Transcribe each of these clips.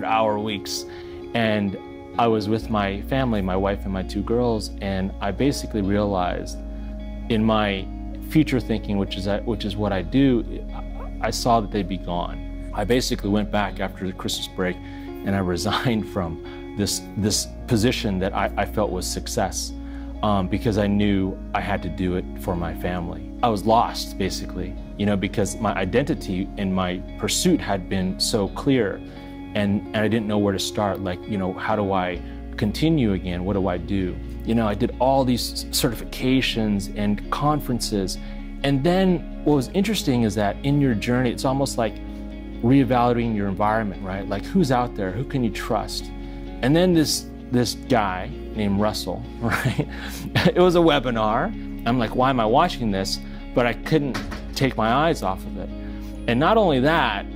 hour weeks. And I was with my family, my wife and my 2 girls, and I basically realized in my future thinking, which is what I do, I saw that they'd be gone. I basically went back after the Christmas break and I resigned from this position that I felt was success, because I knew I had to do it for my family. I was lost, basically, because my identity and my pursuit had been so clear, and I didn't know where to start. Like, how do I continue again? What do I do? I did all these certifications and conferences, and then what was interesting is that in your journey, it's almost like reevaluating your environment, right? Like, who's out there? Who can you trust? And then this guy named Russell, right? It was a webinar. I'm like, why am I watching this? But I couldn't take my eyes off of it. And not only that,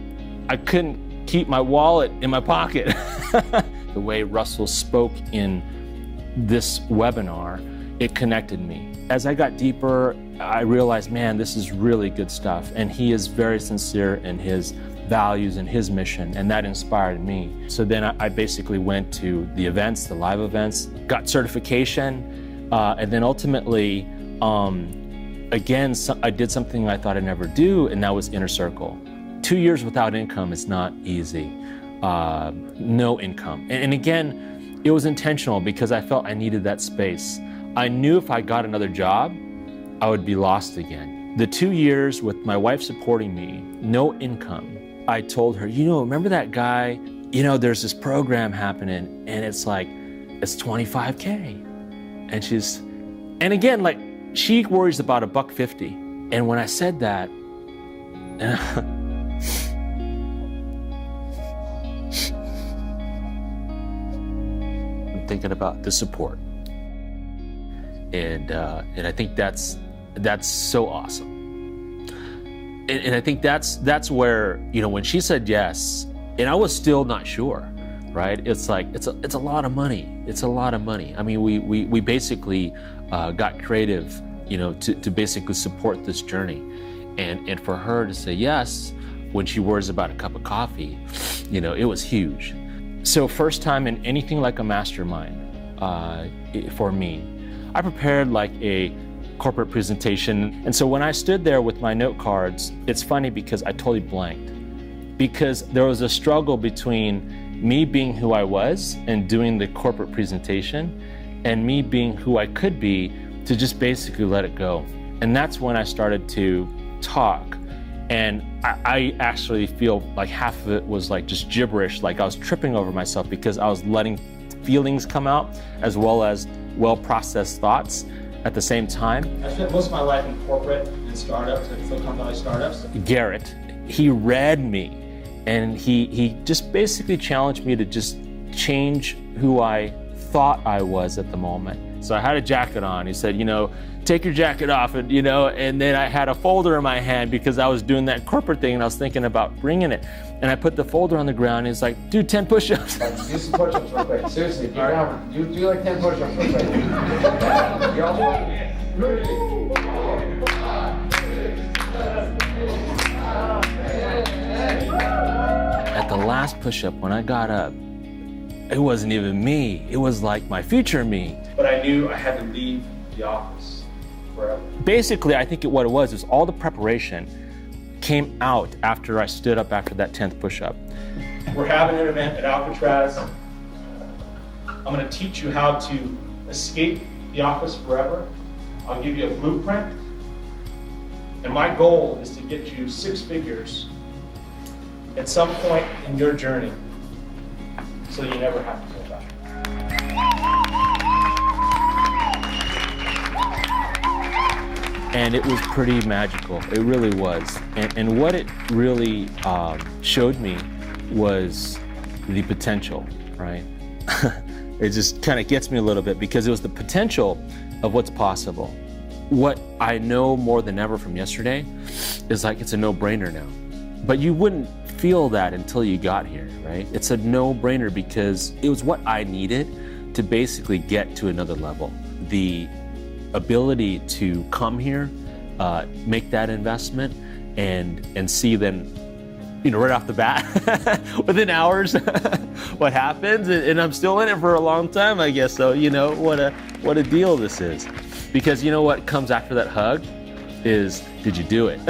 I couldn't keep my wallet in my pocket. The way Russell spoke in this webinar, it connected me. As I got deeper, I realized, man, this is really good stuff. And he is very sincere in his values and his mission, and that inspired me. So then I basically went to the events, the live events, got certification, and then ultimately, again, I did something I thought I'd never do, and that was Inner Circle. 2 years without income is not easy. No income. And again, it was intentional because I felt I needed that space. I knew if I got another job, I would be lost again. The 2 years with my wife supporting me, no income, I told her, remember that guy? There's this program happening and it's $25K. And again, like, she worries about $150. And when I said that, I'm thinking about the support. And I think that's so awesome. And I think that's where, when she said yes, and I was still not sure, right? It's like, it's a lot of money. It's a lot of money. I mean, we basically got creative, to basically support this journey. And for her to say yes, when she worries about a cup of coffee, it was huge. So first time in anything like a mastermind, for me, I prepared like a corporate presentation. And so when I stood there with my note cards, it's funny because I totally blanked, because there was a struggle between me being who I was and doing the corporate presentation, and me being who I could be to just basically let it go. And that's when I started to talk. And I actually feel like half of it was like just gibberish, like I was tripping over myself because I was letting feelings come out as well as well-processed thoughts at the same time. I spent most of my life in corporate and startups, like Silicon Valley startups. Garrett, he read me, and he just basically challenged me to just change who I thought I was at the moment. So I had a jacket on. He said, take your jacket off, and and then I had a folder in my hand because I was doing that corporate thing and I was thinking about bringing it. And I put the folder on the ground and he's like, do 10 push-ups. Do some push-ups real quick. Seriously, do like 10 push-ups real quick. You're all At the last push-up, when I got up, it wasn't even me. It was like my future me. But I knew I had to leave the office forever. Basically, I think what it was all the preparation came out after I stood up after that 10th push-up. We're having an event at Alcatraz. I'm going to teach you how to escape the office forever. I'll give you a blueprint. And my goal is to get you 6 figures at some point in your journey, so you never have to go back. And it was pretty magical. It really was. And what it really showed me was the potential, right? It just kind of gets me a little bit because it was the potential of what's possible. What I know more than ever from yesterday is like it's a no-brainer now. But you wouldn't feel that until you got here, right? It's a no-brainer because it was what I needed to basically get to another level. The ability to come here, make that investment, and see then, right off the bat, within hours, what happens, and I'm still in it for a long time, I guess. So, you know, what a deal this is. Because you know what comes after that hug is, did you do it?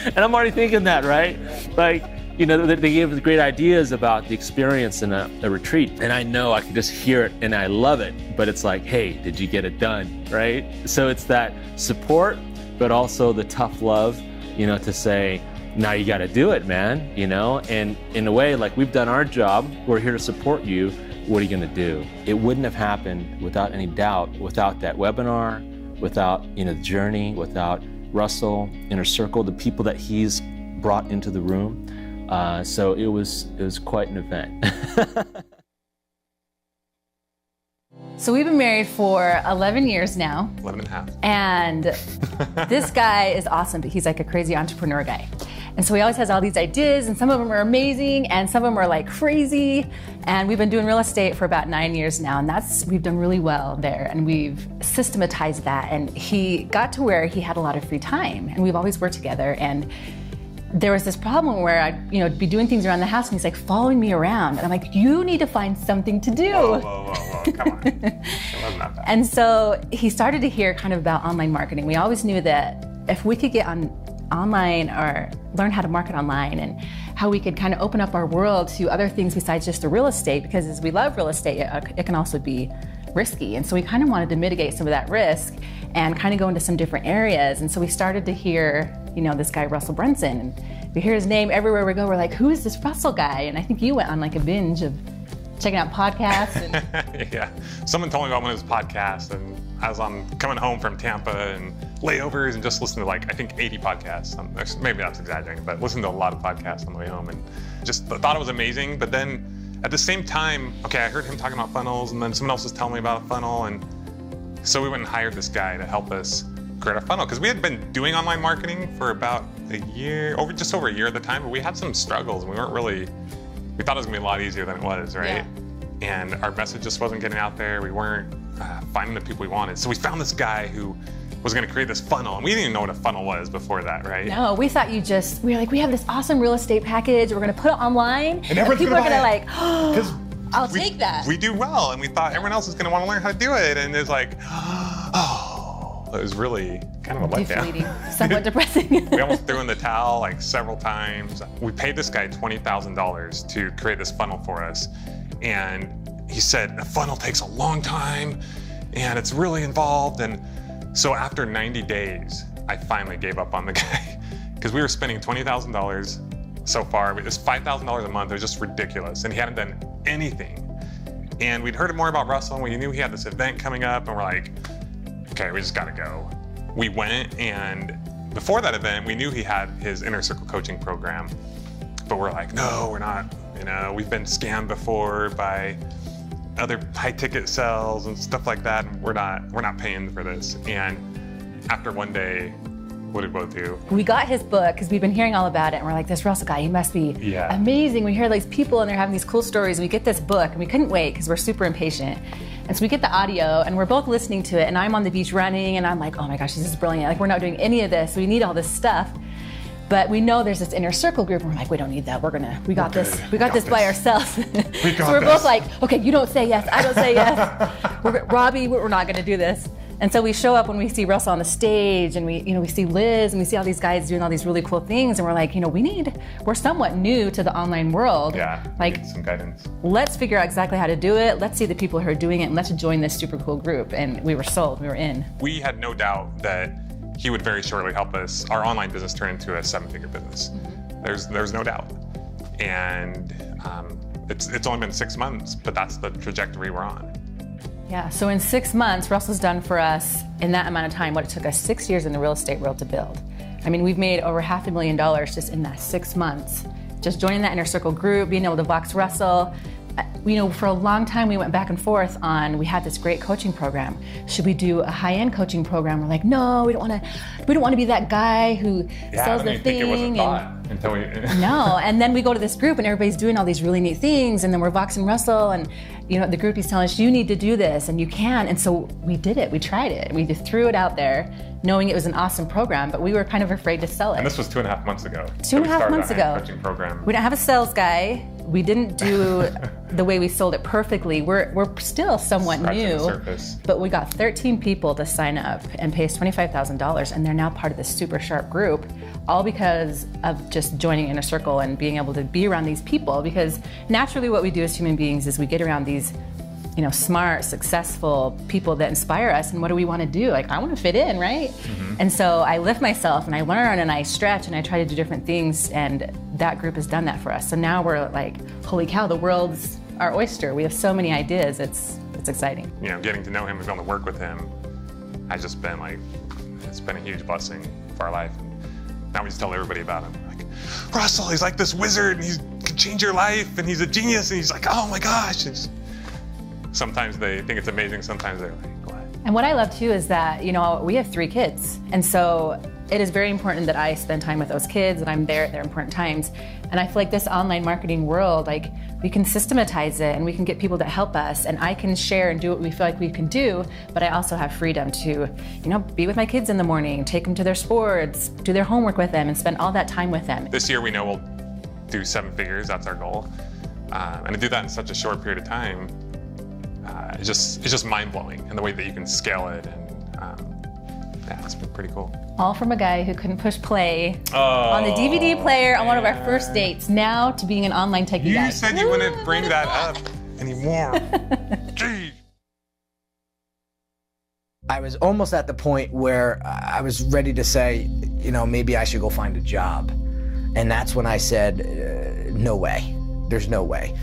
And I'm already thinking that, right? Like, you know, they gave us great ideas about the experience in a retreat, and I know I can just hear it and I love it, but it's like, hey, did you get it done, right? So it's that support, but also the tough love, you know, to say, now you got to do it, man, you know? And in a way, like, we've done our job, we're here to support you, what are you going to do? It wouldn't have happened without any doubt, without that webinar, without, you know, the journey, without Russell, Inner Circle, the people that he's brought into the room. So it was quite an event. So we've been married for 11 years now. 11 and a half. And this guy is awesome, but he's like a crazy entrepreneur guy. And so he always has all these ideas, and some of them are amazing, and some of them are like crazy. And we've been doing real estate for about 9 years now, and we've done really well there, and we've systematized that. And he got to where he had a lot of free time, and we've always worked together. And there was this problem where I'd, you know, be doing things around the house, and he's like following me around, and I'm like, you need to find something to do. Whoa, come on. It wasn't that bad. And so he started to hear kind of about online marketing. We always knew that if we could get online or learn how to market online, and how we could kind of open up our world to other things besides just the real estate, because as we love real estate, it can also be risky. And so we kind of wanted to mitigate some of that risk and kind of go into some different areas. And so we started to hear, you know, this guy, Russell Brunson, and we hear his name everywhere we go. We're like, who is this Russell guy? And I think you went on like a binge of checking out podcasts. And yeah, someone told me about one of his podcasts, and as I'm coming home from Tampa and layovers and just listened to like, I think 80 podcasts. Maybe that's exaggerating, but listened to a lot of podcasts on the way home, and just thought it was amazing. But then at the same time, okay, I heard him talking about funnels, and then someone else was telling me about a funnel, and so we went and hired this guy to help us create a funnel, because we had been doing online marketing for about a year, just over a year at the time, but we had some struggles, and we thought it was gonna be a lot easier than it was, right? Yeah. And our message just wasn't getting out there. We weren't finding the people we wanted. So we found this guy who was gonna create this funnel, and we didn't even know what a funnel was before that, right? No, we thought we were like, we have this awesome real estate package, we're gonna put it online, and people are gonna like, oh, I'll take that. We do well, and we thought everyone else is gonna wanna learn how to do it, and it's like, oh, it was really kind of a letdown. Somewhat depressing. We almost threw in the towel like several times. We paid this guy $20,000 to create this funnel for us, and he said a funnel takes a long time, and it's really involved. And so after 90 days, I finally gave up on the guy, because we were spending $20,000 so far. It was $5,000 a month. It was just ridiculous, and he hadn't done anything. And we'd heard more about Russell, and we knew he had this event coming up, and we're like, okay, we just gotta go. We went, and before that event, we knew he had his Inner Circle coaching program, but we're like, no, we're not. You know, we've been scammed before by other high-ticket sales and stuff like that, and we're not paying for this. And after one day, what did we both do? We got his book, because we've been hearing all about it, and we're like, this Russell guy, he must be amazing. We hear these people, and they're having these cool stories, and we get this book, and we couldn't wait, because we're super impatient. And so we get the audio, and we're both listening to it, and I'm on the beach running, and I'm like, oh my gosh, this is brilliant. Like, we're not doing any of this. We need all this stuff. But we know there's this Inner Circle group, and we're like, we don't need that. We got this by ourselves. So we're both like, okay, you don't say yes, I don't say yes. Robbie, we're not gonna do this. And so we show up when we see Russell on the stage, and we see Liz, and we see all these guys doing all these really cool things, and we're like, we're somewhat new to the online world. Yeah, like, need some guidance. Let's figure out exactly how to do it. Let's see the people who are doing it, and let's join this super cool group. And we were sold, we were in. We had no doubt that he would very shortly help us, our online business turn into a 7-figure business. Mm-hmm. There's no doubt. And it's only been 6 months, but that's the trajectory we're on. Yeah, so in 6 months, Russell's done for us, in that amount of time, what it took us 6 years in the real estate world to build. I mean, we've made over $500,000 just in that 6 months. Just joining that Inner Circle group, being able to box Russell. For a long time, we went back and forth on, we had this great coaching program. Should we do a high-end coaching program? We're like, no, we don't want to be that guy who sells the thing. Think it was a thought until we... No, and then we go to this group, and everybody's doing all these really neat things, and then we're boxing Russell, and the group is telling us, you need to do this, and you can. And so we did it. We tried it. We just threw it out there, knowing it was an awesome program, but we were kind of afraid to sell it. And this was 2.5 months ago. 2.5 months ago. Coaching program. We don't have a sales guy. we didn't do the way we sold it perfectly. We're still somewhat new, but we got 13 people to sign up and pay us $25,000, and they're now part of this super sharp group, all because of just joining Inner Circle and being able to be around these people. Because naturally what we do as human beings is we get around these smart, successful people that inspire us. And what do we want to do? Like, I want to fit in, right? Mm-hmm. And so I lift myself and I learn and I stretch and I try to do different things. And that group has done that for us. So now we're like, holy cow, the world's our oyster. We have so many ideas. It's exciting. Getting to know him and going to work with him has just been it's been a huge blessing for our life. Now we just tell everybody about him. Like, Russell, he's like this wizard and he can change your life and he's a genius. And he's like, oh my gosh. Sometimes they think it's amazing, sometimes they're like, what? And what I love too is that, we have 3 kids. And so it is very important that I spend time with those kids and I'm there at their important times. And I feel like this online marketing world, we can systematize it and we can get people to help us and I can share and do what we feel like we can do, but I also have freedom to, be with my kids in the morning, take them to their sports, do their homework with them and spend all that time with them. This year we know we'll do 7 figures, that's our goal. And to do that in such a short period of time, it's just mind-blowing in the way that you can scale it, and it's been pretty cool. All from a guy who couldn't push play on the DVD player on one of our first dates, now to being an online techie guy. You said you wouldn't bring that up anymore. Gee. I was almost at the point where I was ready to say, maybe I should go find a job. And that's when I said, no way. There's no way.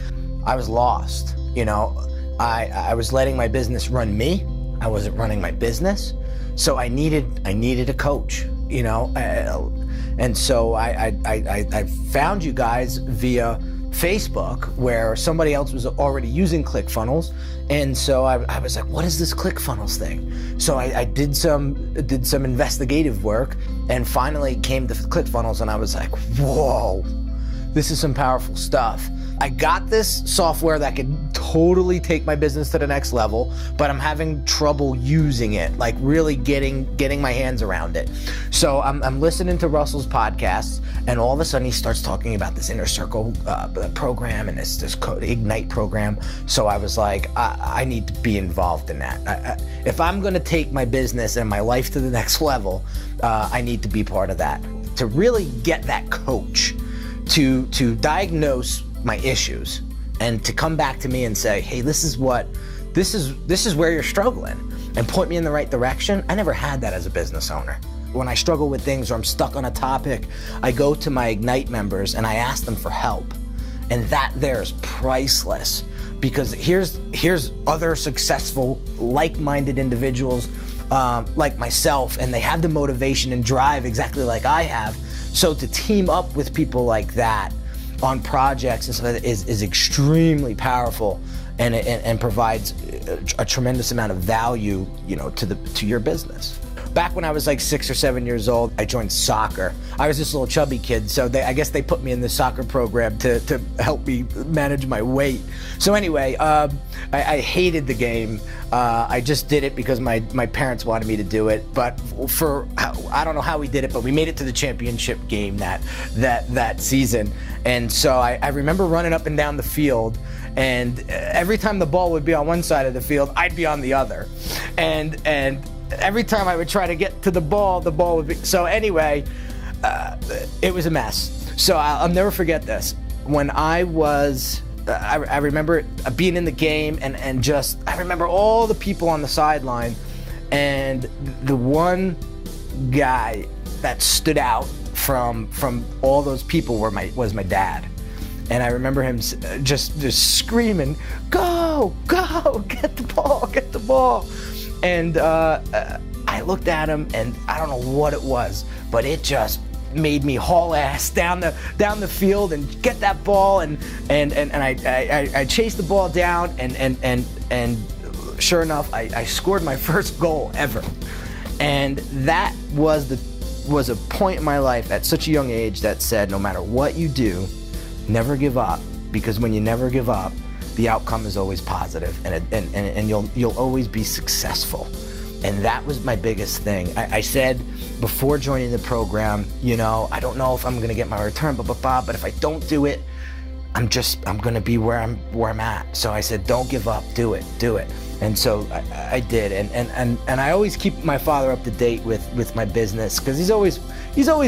I was lost, I was letting my business run me. I wasn't running my business. So I needed a coach, and so I found you guys via Facebook where somebody else was already using ClickFunnels. And so I was like, what is this ClickFunnels thing? So I did some investigative work and finally came to ClickFunnels and I was like, whoa, this is some powerful stuff. I got this software that could totally take my business to the next level, but I'm having trouble using it, like really getting my hands around it. So I'm listening to Russell's podcasts, and all of a sudden he starts talking about this Inner Circle program and this Ignite program. So I was like, I need to be involved in that. If I'm going to take my business and my life to the next level, I need to be part of that. To really get that coach to diagnose my issues and to come back to me and say, hey, this is where you're struggling, and point me in the right direction. I never had that as a business owner. When I struggle with things or I'm stuck on a topic, I go to my Ignite members and I ask them for help. And that there is priceless, because here's other successful, like-minded individuals like myself, and they have the motivation and drive exactly like I have. So to team up with people like that on projects and stuff is extremely powerful, and provides a tremendous amount of value, to your business. Back when I was like 6 or 7 years old, I joined soccer. I was this little chubby kid, so I guess they put me in the soccer program to help me manage my weight. So anyway, I hated the game. I just did it because my parents wanted me to do it. But I don't know how we did it, but we made it to the championship game that season. And so I remember running up and down the field, and every time the ball would be on one side of the field, I'd be on the other. And every time I would try to get to the ball would be... So anyway, it was a mess. So I'll never forget this. When I remember being in the game and I remember all the people on the sideline, and the one guy that stood out from all those people was my dad. And I remember him just screaming, go, get the ball. And I looked at him, and I don't know what it was, but it just made me haul ass down the field and get that ball, and I chased the ball down, and sure enough, I scored my first goal ever. And that was a point in my life at such a young age that said, no matter what you do, never give up, because when you never give up, the outcome is always positive, and you'll always be successful. And that was my biggest thing. I said before joining the program, I don't know if I'm gonna get my return, but if I don't do it, I'm going to be where I'm at. So I said, don't give up, do it. And so I did. And I always keep my father up to date with my business, because he's always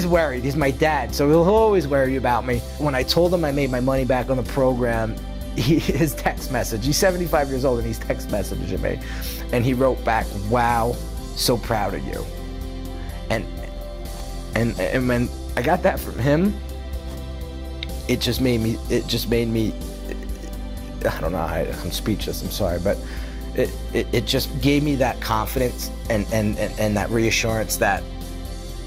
worried. He's my dad, so he'll always worry about me. When I told him I made my money back on the program, his text message, he's 75 years old and he's text messaging me. And he wrote back, wow, so proud of you. And when I got that from him, it just made me, I don't know, I'm speechless, I'm sorry, but it just gave me that confidence and that reassurance that,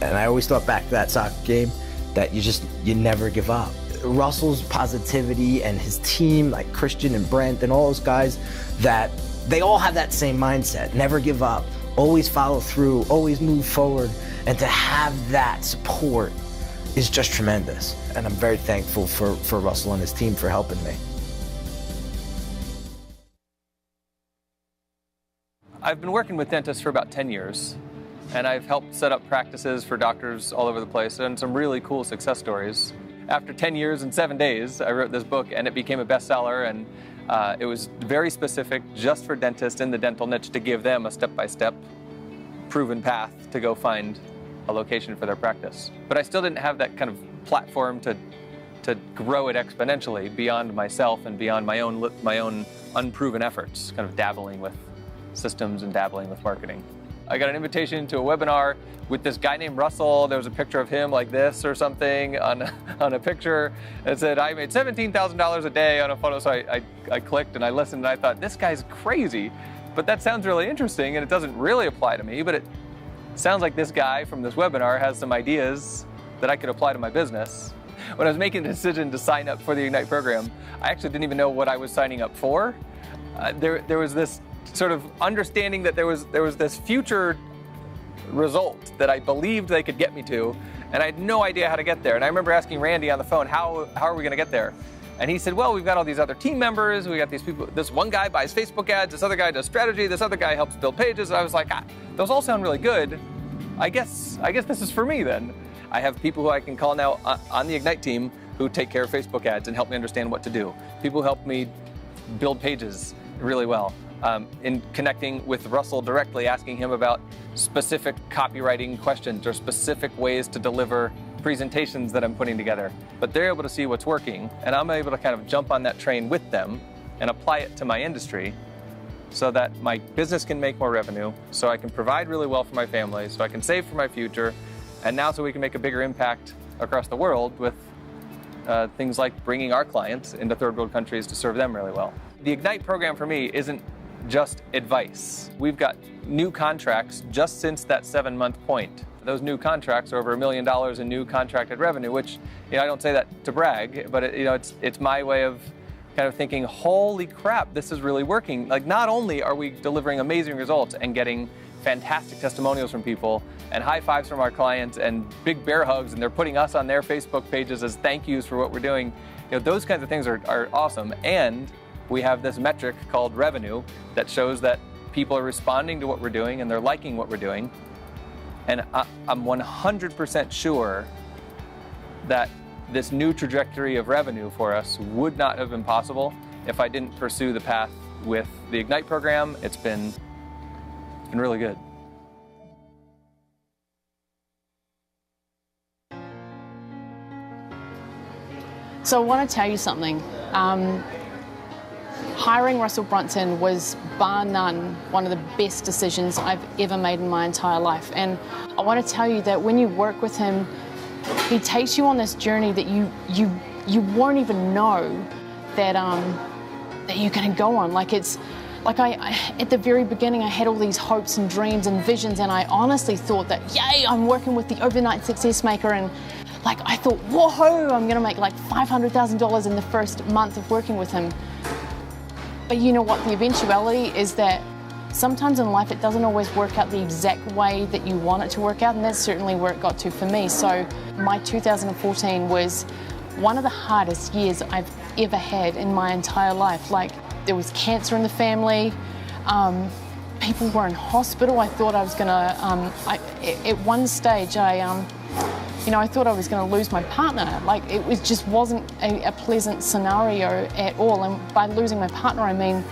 and I always thought back to that soccer game, that you never give up. Russell's positivity and his team, like Christian and Brent and all those guys, that they all have that same mindset, never give up, always follow through, always move forward, and to have that support is just tremendous. And I'm very thankful for Russell and his team for helping me. I've been working with dentists for about 10 years, and I've helped set up practices for doctors all over the place, and some really cool success stories. After 10 years and 7 days, I wrote this book, and it became a bestseller, and it was very specific just for dentists in the dental niche, to give them a step-by-step proven path to go find a location for their practice. But I still didn't have that kind of platform to grow it exponentially beyond myself and beyond my own unproven efforts, kind of dabbling with systems and dabbling with marketing. I got an invitation to a webinar with this guy named Russell. There was a picture of him like this or something on a picture. It said, I made $17,000 a day on a photo. So I clicked and I listened and I thought, this guy's crazy. But that sounds really interesting, and it doesn't really apply to me, but it sounds like this guy from this webinar has some ideas that I could apply to my business. When I was making the decision to sign up for the Ignite program, I actually didn't even know what I was signing up for. There was this sort of understanding that there was this future result that I believed they could get me to, and I had no idea how to get there. And I remember asking Randy on the phone, how are we going to get there? And he said, well, we've got all these other team members, we got these people, this one guy buys Facebook ads, this other guy does strategy, this other guy helps build pages. And I was like, those all sound really good. I guess this is for me then. I have people who I can call now on the Ignite team who take care of Facebook ads and help me understand what to do. People who help me build pages really well. In connecting with Russell directly, asking him about specific copywriting questions or specific ways to deliver presentations that I'm putting together. But they're able to see what's working, and I'm able to kind of jump on that train with them and apply it to my industry so that my business can make more revenue, so I can provide really well for my family, so I can save for my future, and now so we can make a bigger impact across the world with things like bringing our clients into third world countries to serve them really well. The Ignite program for me isn't just advice. We've got new contracts just since that 7-month point. Those new contracts are over $1 million in new contracted revenue, which, I don't say that to brag, but it's my way of kind of thinking, holy crap, this is really working. Like, not only are we delivering amazing results and getting fantastic testimonials from people and high fives from our clients and big bear hugs, and they're putting us on their Facebook pages as thank yous for what we're doing. Those kinds of things are awesome. And we have this metric called revenue that shows that people are responding to what we're doing and they're liking what we're doing. And I'm 100% sure that this new trajectory of revenue for us would not have been possible if I didn't pursue the path with the Ignite program. It's been really good. So I want to tell you something. Hiring Russell Brunson was bar none one of the best decisions I've ever made in my entire life. And I want to tell you that when you work with him, he takes you on this journey that you won't even know that you're going to go on. Like I at the very beginning, I had all these hopes and dreams and visions, and I honestly thought that, yay, I'm working with the overnight success maker, and like I thought, whoa, I'm going to make like $500,000 in the first month of working with him. But you know what, the eventuality is that sometimes in life it doesn't always work out the exact way that you want it to work out, and that's certainly where it got to for me. So my 2014 was one of the hardest years I've ever had in my entire life. Like, there was cancer in the family, people were in hospital. I thought I was gonna, at one stage You know, I thought I was going to lose my partner. Like, it was just wasn't a pleasant scenario at all. And by losing my partner, I mean